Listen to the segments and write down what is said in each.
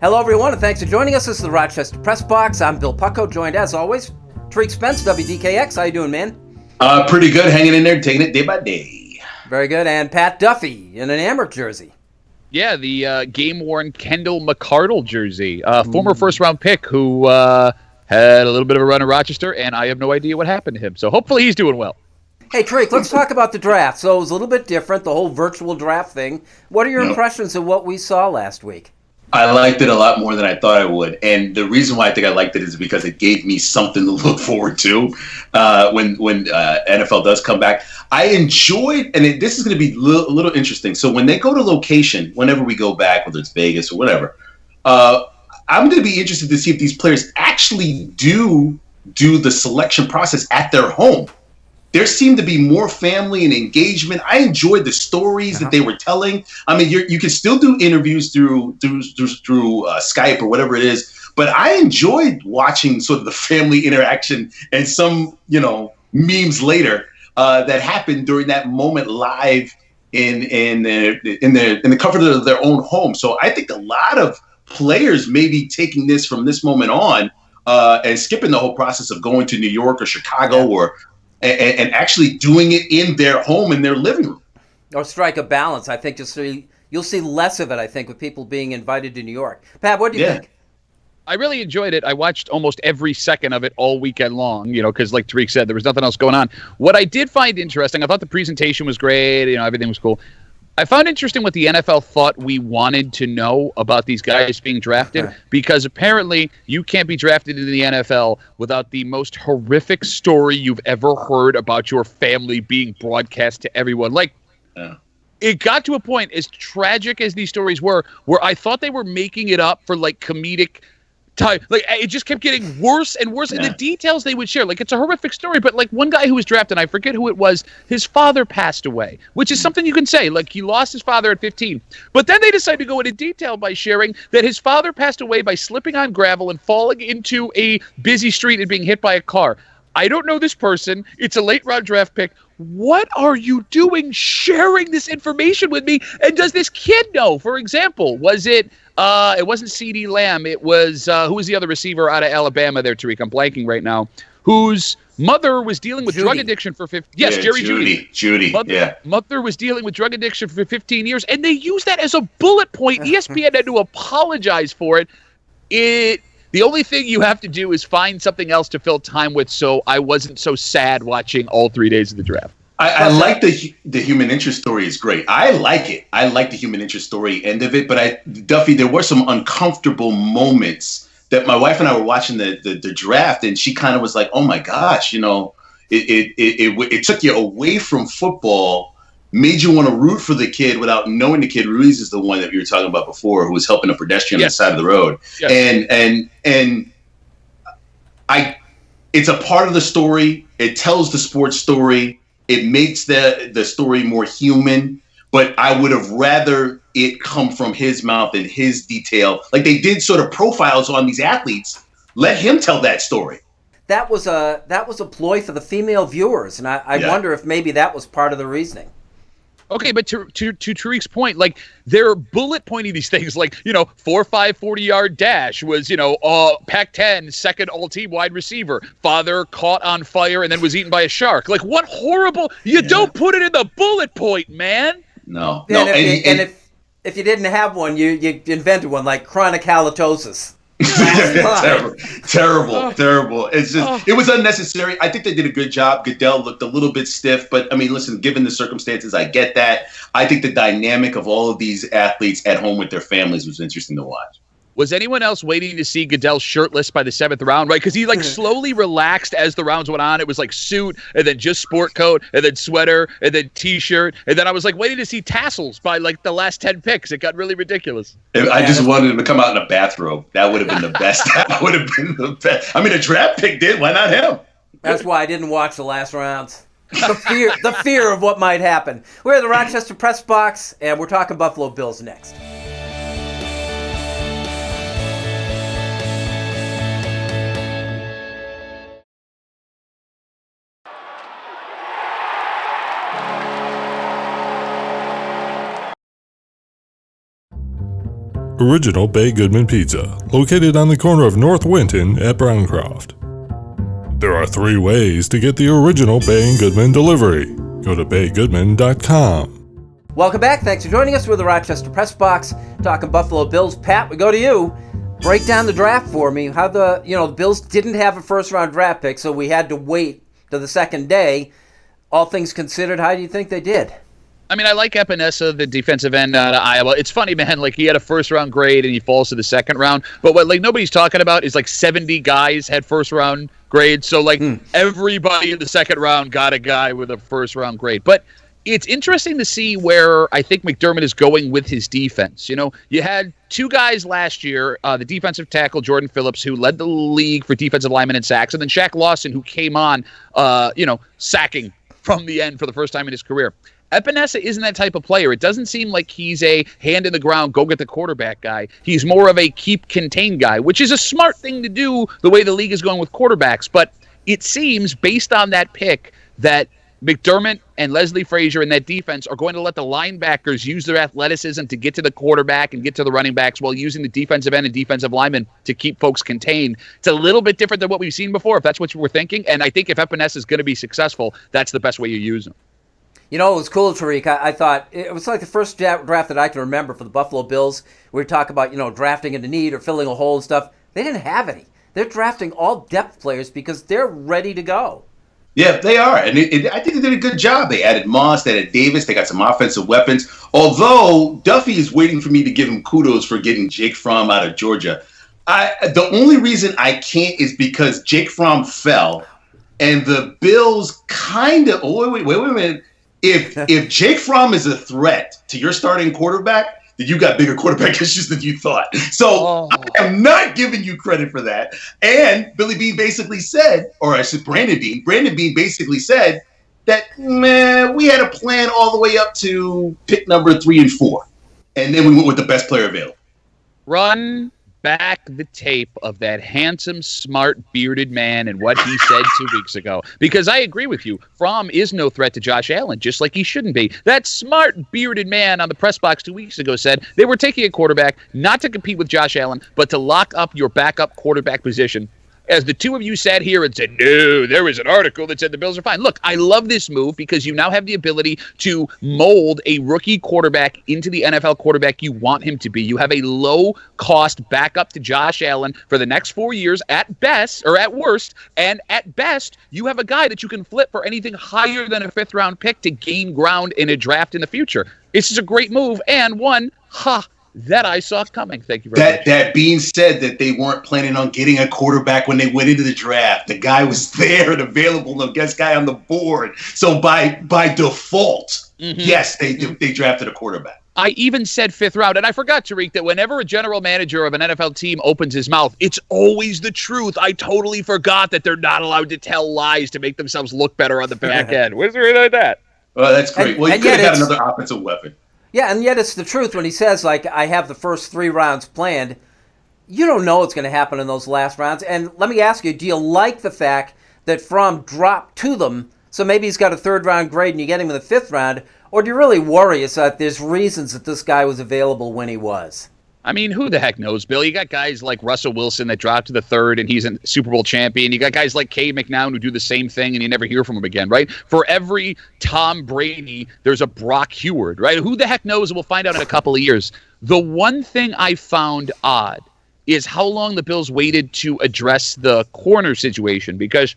Hello, everyone, and thanks for joining us. This is the Rochester Press Box. I'm Bill Pucko, joined as always, Tariq Spence, WDKX. How you doing, man? Pretty good, hanging in there, taking it day by day. Very good. And Pat Duffy in an Amherst jersey. Yeah, the game-worn Kendall McCardle jersey. Former first-round pick who had a little bit of a run in Rochester, and I have no idea what happened to him. So hopefully he's doing well. Hey, Tariq, let's talk about the draft. So it was a little bit different, the whole virtual draft thing. What are your impressions of what we saw last week? I liked it a lot more than I thought I would. And the reason why I think I liked it is because it gave me something to look forward to when NFL does come back. I enjoyed, and this is going to be a little interesting. So when they go to location, whenever we go back, whether it's Vegas or whatever, I'm going to be interested to see if these players actually do the selection process at their home. There seemed to be more family and engagement. I enjoyed the stories that they were telling. I mean, you can still do interviews through Skype or whatever it is, but I enjoyed watching sort of the family interaction and some, memes later that happened during that moment live in the comfort of their own home. So I think a lot of players may be taking this from this moment on and skipping the whole process of going to New York or Chicago and actually doing it in their home, in their living room. Or strike a balance. I think you'll see less of it, I think, with people being invited to New York. Pat, what do you think? I really enjoyed it. I watched almost every second of it all weekend long, because like Tariq said, there was nothing else going on. What I did find interesting, I thought the presentation was great, everything was cool. I found interesting what the NFL thought we wanted to know about these guys being drafted, because apparently you can't be drafted into the NFL without the most horrific story you've ever heard about your family being broadcast to everyone. It got to a point, as tragic as these stories were, where I thought they were making it up for comedic time. It just kept getting worse and worse. And the details they would share, it's a horrific story, but one guy who was drafted, I forget who it was, his father passed away, which is something you can say, he lost his father at 15. But then they decided to go into detail by sharing that his father passed away by slipping on gravel and falling into a busy street and being hit by a car. I don't know this person. It's a late round draft pick. What are you doing sharing this information with me? And does this kid know? For example, was it wasn't CeeDee Lamb. It was, who was the other receiver out of Alabama there, Tariq? I'm blanking right now. Whose mother was dealing with drug addiction for 15 years. Yes, Jerry Jeudy. Mother was dealing with drug addiction for 15 years. And they used that as a bullet point. ESPN had to apologize for it. The only thing you have to do is find something else to fill time with, so I wasn't so sad watching all 3 days of the draft. I like the human interest story is great. I like it. I like the human interest story end of it. But Duffy, there were some uncomfortable moments that my wife and I were watching the draft, and she kind of was like, "Oh my gosh, it took you away from football, made you want to root for the kid without knowing the kid." Ruiz is the one that you were talking about before, who was helping a pedestrian on the side of the road, and it's a part of the story. It tells the sports story. It makes the story more human, but I would have rather it come from his mouth and his detail. They did sort of profiles on these athletes. Let him tell that story. That was a ploy for the female viewers, and I wonder if maybe that was part of the reasoning. Okay, but to Tariq's point, they're bullet pointing these things 4.5 40-yard dash was, Pac-10 second all-team wide receiver. Father caught on fire and then was eaten by a shark. What horrible, don't put it in the bullet point, man. No. And if you didn't have one, you invented one, like chronic halitosis. Terrible. It's just, it was unnecessary. I think they did a good job. Goodell looked a little bit stiff, but listen, given the circumstances, I get that. I think the dynamic of all of these athletes at home with their families was interesting to watch. Was anyone else waiting to see Goodell shirtless by the 7th round, right? Because he slowly relaxed as the rounds went on. It was suit, and then just sport coat, and then sweater, and then T-shirt. And then I was waiting to see tassels by the last 10 picks. It got really ridiculous. I just wanted him to come out in a bathrobe. That would have been the best. That would have been the best. A draft pick did. Why not him? That's why I didn't watch the last rounds. The fear of what might happen. We're at the Rochester Press Box, and we're talking Buffalo Bills next. Original Bay Goodman Pizza, located on the corner of North Winton at Browncroft. There are 3 ways to get the original Bay and Goodman delivery. Go to baygoodman.com. Welcome back. Thanks for joining us. We're the Rochester Press Box, talking Buffalo Bills. Pat, we go to you. Break down the draft for me. How the Bills didn't have a first-round draft pick, so we had to wait to the second day. All things considered, how do you think they did? I mean, I like Epinesa, the defensive end out of Iowa. It's funny, man. Like, he had a first-round grade and he falls to the second round. But what nobody's talking about is 70 guys had first-round grades. So everybody in the second round got a guy with a first-round grade. But it's interesting to see where I think McDermott is going with his defense. You had 2 guys last year, the defensive tackle Jordan Phillips, who led the league for defensive linemen in sacks, and then Shaq Lawson, who came on, sacking from the end for the first time in his career. Epinesa isn't that type of player. It doesn't seem like he's a hand in the ground, go get the quarterback guy. He's more of a keep contained guy, which is a smart thing to do the way the league is going with quarterbacks. But it seems, based on that pick, that McDermott and Leslie Frazier and that defense are going to let the linebackers use their athleticism to get to the quarterback and get to the running backs while using the defensive end and defensive linemen to keep folks contained. It's a little bit different than what we've seen before, if that's what we're thinking. And I think if Epinesa is going to be successful, that's the best way you use him. It was cool, Tariq. I thought it was like the first draft that I can remember for the Buffalo Bills. We talk about, drafting into need or filling a hole and stuff. They didn't have any. They're drafting all depth players because they're ready to go. Yeah, they are. And I think they did a good job. They added Moss, they added Davis, they got some offensive weapons. Although Duffy is waiting for me to give him kudos for getting Jake Fromm out of Georgia. The only reason I can't is because Jake Fromm fell, and the Bills kind of – wait a minute. If Jake Fromm is a threat to your starting quarterback, then you got bigger quarterback issues than you thought. So I am not giving you credit for that. And Billy Beane basically said, or I said Brandon Beane basically said that, we had a plan all the way up to pick number 3 and 4. And then we went with the best player available. Run back the tape of that handsome, smart, bearded man and what he said 2 weeks ago. Because I agree with you. Fromm is no threat to Josh Allen, just like he shouldn't be. That smart, bearded man on the press box 2 weeks ago said they were taking a quarterback not to compete with Josh Allen, but to lock up your backup quarterback position. As the two of you sat here and said, no, there was an article that said the Bills are fine. Look, I love this move because you now have the ability to mold a rookie quarterback into the NFL quarterback you want him to be. You have a low-cost backup to Josh Allen for the next 4 years at best, or at worst, and at best, you have a guy that you can flip for anything higher than a fifth-round pick to gain ground in a draft in the future. This is a great move, and one, that I saw coming. Thank you very much. That being said, that they weren't planning on getting a quarterback when they went into the draft. The guy was there and available, the best guy on the board. So by default, yes, they drafted a quarterback. I even said fifth round, and I forgot, Tariq, that whenever a general manager of an NFL team opens his mouth, it's always the truth. I totally forgot that they're not allowed to tell lies to make themselves look better on the back end. What's there like that? Well, that's great. Well, you could have got another offensive weapon. Yeah, and yet it's the truth when he says, I have the first 3 rounds planned. You don't know what's going to happen in those last rounds. And let me ask you, do you like the fact that Fromm dropped to them, so maybe he's got a 3rd-round grade and you get him in the 5th round, or do you really worry that there's reasons that this guy was available when he was? I mean, who the heck knows, Bill? You got guys like Russell Wilson that dropped to the 3rd and he's a Super Bowl champion. You got guys like Cade McNown who do the same thing and you never hear from him again, right? For every Tom Brady, there's a Brock Heward, right? Who the heck knows? We'll find out in a couple of years. The one thing I found odd is how long the Bills waited to address the corner situation, because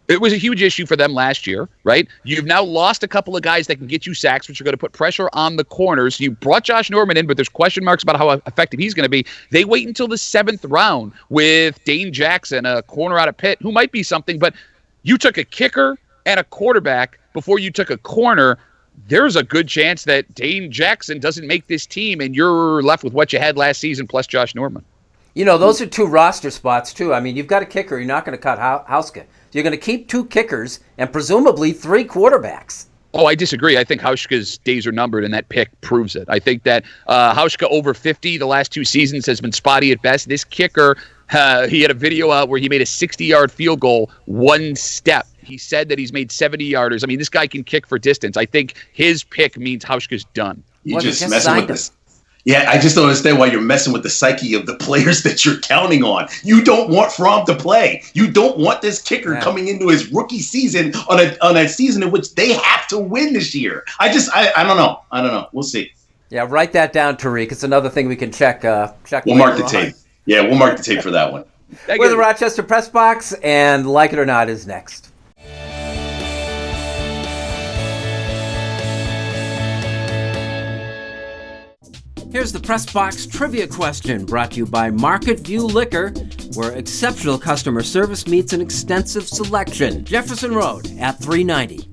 it was a huge issue for them last year, right? You've now lost a couple of guys that can get you sacks, which are going to put pressure on the corners. You brought Josh Norman in, but there's question marks about how effective he's going to be. They wait until the 7th round with Dane Jackson, a corner out of Pitt, who might be something, but you took a kicker and a quarterback before you took a corner. There's a good chance that Dane Jackson doesn't make this team, and you're left with what you had last season plus Josh Norman. Those are 2 roster spots, too. I mean, you've got a kicker. You're not going to cut Hauschka. You're going to keep 2 kickers and presumably 3 quarterbacks. Oh, I disagree. I think Hauschka's days are numbered, and that pick proves it. I think that Hauschka over 50 the last 2 seasons has been spotty at best. This kicker, he had a video out where he made a 60-yard field goal 1 step. He said that he's made 70-yarders. I mean, this guy can kick for distance. I think his pick means Hauschka's done. You're just messing with this. Yeah, I just don't understand why you're messing with the psyche of the players that you're counting on. You don't want Fromm to play. You don't want this kicker coming into his rookie season on a season in which they have to win this year. I don't know. I don't know. We'll see. Yeah, write that down, Tariq. It's another thing we can check. We'll mark the tape. Yeah, we'll mark the tape for that one. We're the Rochester Press Box, and Like It or Not is next. Here's the Press Box trivia question, brought to you by Market View Liquor, where exceptional customer service meets an extensive selection. Jefferson Road at 390.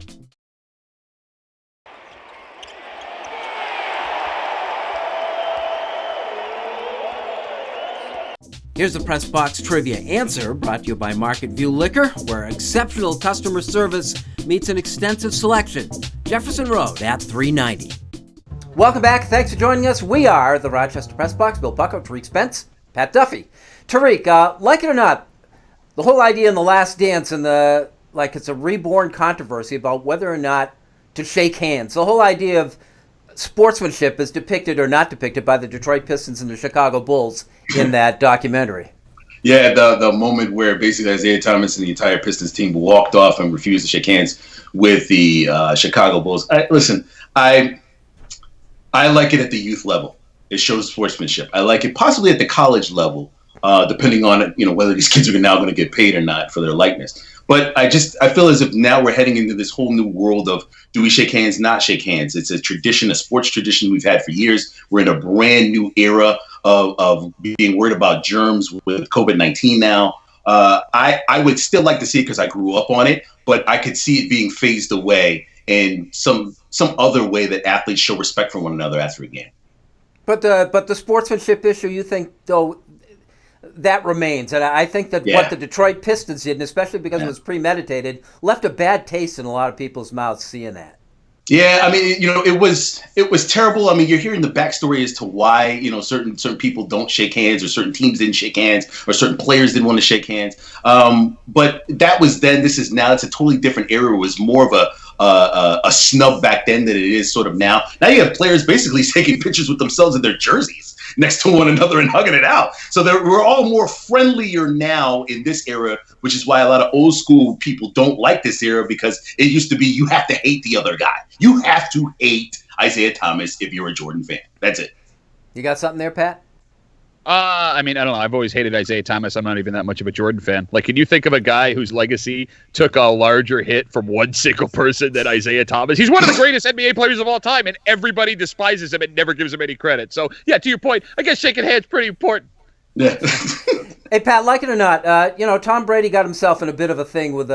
Here's the Press Box trivia answer, brought to you by Market View Liquor, where exceptional customer service meets an extensive selection. Jefferson Road at 390. Welcome back. Thanks for joining us. We are the Rochester Press Box. Bill Pucko, Tariq Spence, Pat Duffy. Tariq, like it or not, the whole idea in The Last Dance and it's a reborn controversy about whether or not to shake hands. The whole idea of sportsmanship is depicted or not depicted by the Detroit Pistons and the Chicago Bulls in that documentary. Yeah, the moment where basically Isaiah Thomas and the entire Pistons team walked off and refused to shake hands with the Chicago Bulls. I like it at the youth level. It shows sportsmanship. I like it possibly at the college level, depending on whether these kids are now going to get paid or not for their likeness. But I feel as if now we're heading into this whole new world of, do we shake hands, not shake hands? It's a tradition, a sports tradition we've had for years. We're in a brand new era of being worried about germs with COVID-19 now. I would still like to see it because I grew up on it, but I could see it being phased away and some other way that athletes show respect for one another after a game. But the sportsmanship issue, you think, though, that remains. And I think that what the Detroit Pistons did, and especially because it was premeditated, left a bad taste in a lot of people's mouths seeing that. Yeah, I mean, it was terrible. I mean, you're hearing the backstory as to why, certain people don't shake hands, or certain teams didn't shake hands, or certain players didn't want to shake hands. But that was then. This is now. It's a totally different era. It was more of a snub back then than it is sort of now. Now you have players basically taking pictures with themselves in their jerseys next to one another and hugging it out. So we're all more friendlier now in this era, which is why a lot of old school people don't like this era, because it used to be you have to hate the other guy. You have to hate Isaiah Thomas if you're a Jordan fan. That's it. You got something there, Pat? I mean, I don't know. I've always hated Isaiah Thomas. I'm not even that much of a Jordan fan. Like, can you think of a guy whose legacy took a larger hit from one single person than Isaiah Thomas? He's one of the greatest NBA players of all time, and everybody despises him and never gives him any credit. So, yeah, to your point, I guess shaking hands is pretty important. Yeah. Hey, Pat, like it or not, Tom Brady got himself in a bit of a thing with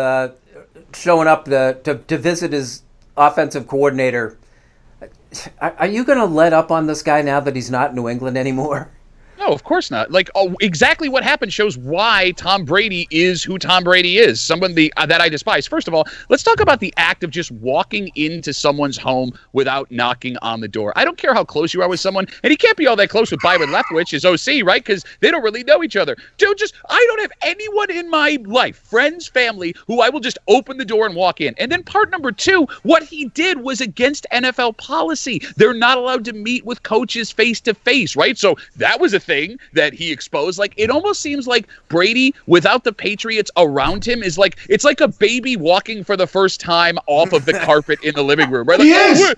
showing up to visit his offensive coordinator. Are you going to let up on this guy now that he's not in New England anymore? No, of course not. Like, exactly what happened shows why Tom Brady is who Tom Brady is. Someone that I despise. First of all, let's talk about the act of just walking into someone's home without knocking on the door. I don't care how close you are with someone, and he can't be all that close with Byron Leftwich, his OC, right? Because they don't really know each other. Dude, I don't have anyone in my life, friends, family, who I will just open the door and walk in. And then part number two, what he did was against NFL policy. They're not allowed to meet with coaches face to face, right? So that was a thing that he exposed. Like, it almost seems like Brady, without the Patriots around him, is like, it's like a baby walking for the first time off of the carpet in the living room, right? Like, Yes.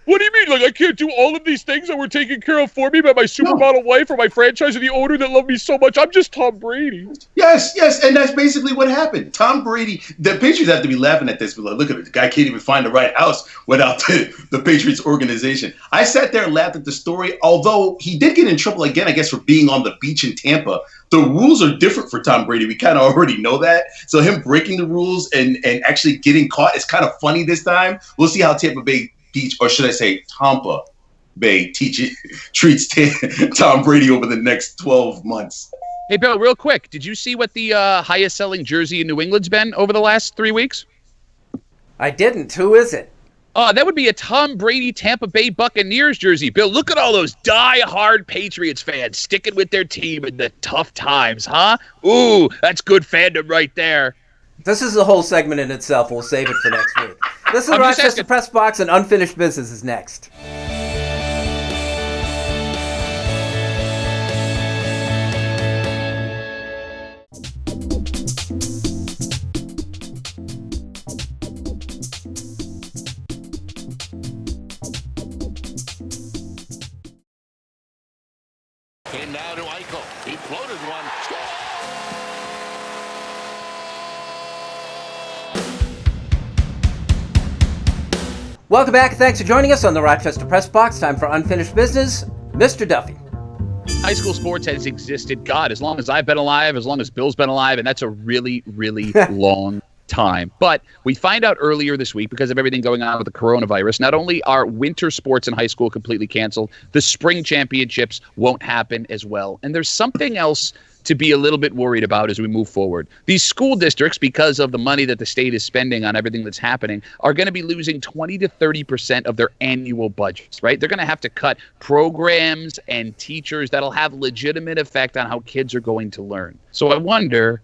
What do you mean? Like, I can't do all of these things that were taken care of for me by my supermodel wife or my franchise or the owner that loved me so much? I'm just Tom Brady. Yes, and that's basically what happened. Tom Brady, the Patriots have to be laughing at this, but look at it, the guy can't even find the right house without the Patriots organization. I sat there and laughed at the story, although he did get in trouble again, I guess, for being on the beach in Tampa. The rules are different for Tom Brady. We kind of already know that. So him breaking the rules and actually getting caught is kind of funny this time. We'll see how Tampa Bay or should I say Tampa Bay treats Tom Brady over the next 12 months. Hey, Bill, real quick, did you see what the highest selling jersey in New England's been over the last 3 weeks? I didn't. Who is it? That would be a Tom Brady Tampa Bay Buccaneers jersey. Bill, look at all those die-hard Patriots fans sticking with their team in the tough times, huh? Ooh, that's good fandom right there. This is a whole segment in itself. We'll save it for next week. This is the Rochester Press Box, and Unfinished Business is next. line now to Eichel. He floated one. Score! Welcome back. Thanks for joining us on the Rochester Press Box. Time for Unfinished Business. Mr. Duffy. High school sports has existed, God, as long as I've been alive, as long as Bill's been alive, and that's a really, really long time. But we find out earlier this week, because of everything going on with the coronavirus, not only are winter sports in high school completely canceled, the spring championships won't happen as well. And there's something else to be a little bit worried about as we move forward. These school districts, because of the money that the state is spending on everything that's happening, are going to be losing 20 to 30% of their annual budgets, right? They're going to have to cut programs and teachers that'll have legitimate effect on how kids are going to learn. So I wonder,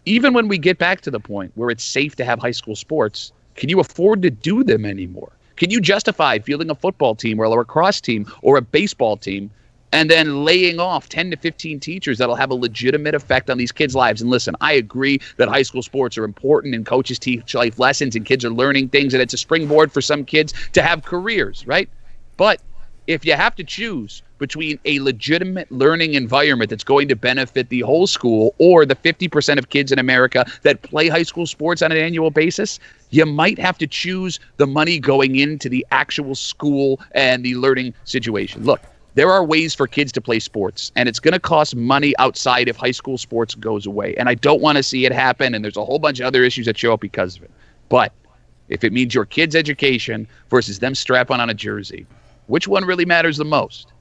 even when we get back to the point where it's safe to have high school sports, can you afford to do them anymore? Can you justify fielding a football team or a lacrosse team or a baseball team and then laying off 10 to 15 teachers that'll have a legitimate effect on these kids' lives? And listen, I agree that high school sports are important and coaches teach life lessons and kids are learning things and it's a springboard for some kids to have careers, right? But if you have to choose between a legitimate learning environment that's going to benefit the whole school or the 50% of kids in America that play high school sports on an annual basis, you might have to choose the money going into the actual school and the learning situation. Look, there are ways for kids to play sports, and it's going to cost money outside if high school sports goes away. And I don't want to see it happen, and there's a whole bunch of other issues that show up because of it. But if it means your kid's education versus them strapping on a jersey, which one really matters the most?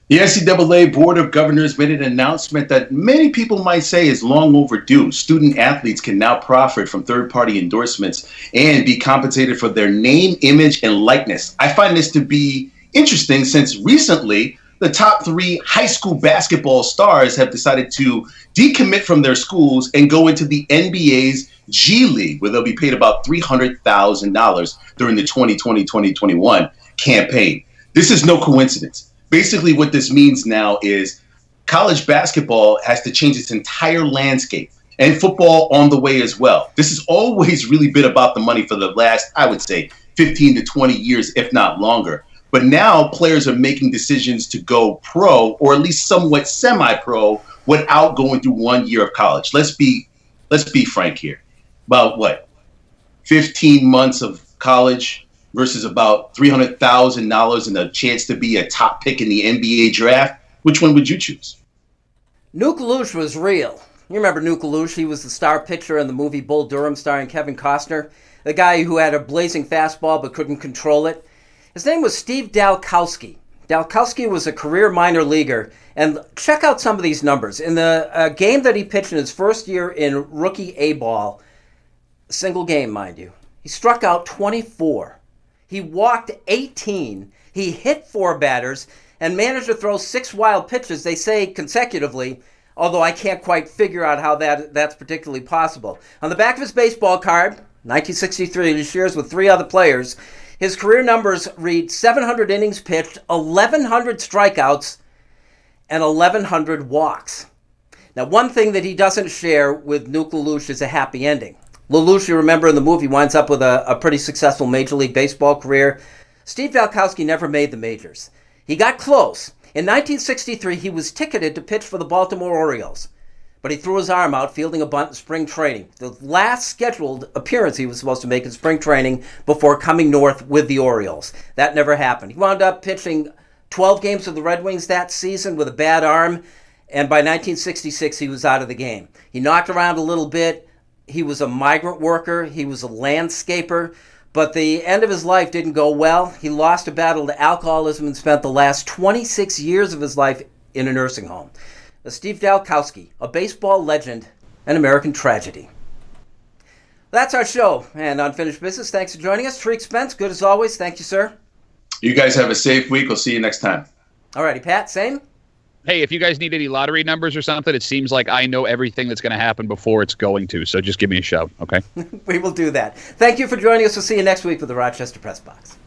The NCAA Board of Governors made an announcement that many people might say is long overdue. Student athletes can now profit from third-party endorsements and be compensated for their name, image, and likeness. I find this to be interesting since recently the top 3 high school basketball stars have decided to decommit from their schools and go into the NBA's G League, where they'll be paid about $300,000 during the 2020-2021 campaign. This is no coincidence. Basically, what this means now is college basketball has to change its entire landscape, and football on the way as well. This has always really been about the money for the last, I would say, 15 to 20 years, if not longer. But now players are making decisions to go pro, or at least somewhat semi-pro, without going through 1 year of college. Let's be frank here. About 15 months of college versus about $300,000 and a chance to be a top pick in the NBA draft. Which one would you choose? Nuke Luce was real. You remember Nuke Luce? He was the star pitcher in the movie Bull Durham starring Kevin Costner. The guy who had a blazing fastball but couldn't control it. His name was Steve Dalkowski. Dalkowski was a career minor leaguer. And check out some of these numbers. In the game that he pitched in his first year in rookie A-ball, single game, mind you, he struck out 24. He walked 18. He hit 4 batters and managed to throw 6 wild pitches, they say consecutively, although I can't quite figure out how that's particularly possible. On the back of his baseball card, 1963, he shares with 3 other players. His career numbers read 700 innings pitched, 1,100 strikeouts, and 1,100 walks. Now, one thing that he doesn't share with Nuke Lelouch is a happy ending. Lelouch, you remember in the movie, winds up with a pretty successful Major League Baseball career. Steve Dalkowski never made the majors. He got close. In 1963, he was ticketed to pitch for the Baltimore Orioles, but he threw his arm out fielding a bunt in spring training. The last scheduled appearance he was supposed to make in spring training before coming north with the Orioles. That never happened. He wound up pitching 12 games with the Red Wings that season with a bad arm, and by 1966, he was out of the game. He knocked around a little bit. He was a migrant worker. He was a landscaper. But the end of his life didn't go well. He lost a battle to alcoholism and spent the last 26 years of his life in a nursing home. Steve Dalkowski, a baseball legend, an American tragedy. That's our show and Unfinished Business. Thanks for joining us. Tariq Spence, good as always. Thank you, sir. You guys have a safe week. We'll see you next time. All righty, Pat, same? Hey, if you guys need any lottery numbers or something, it seems like I know everything that's going to happen before it's going to. So just give me a shout, okay? We will do that. Thank you for joining us. We'll see you next week with the Rochester Press Box.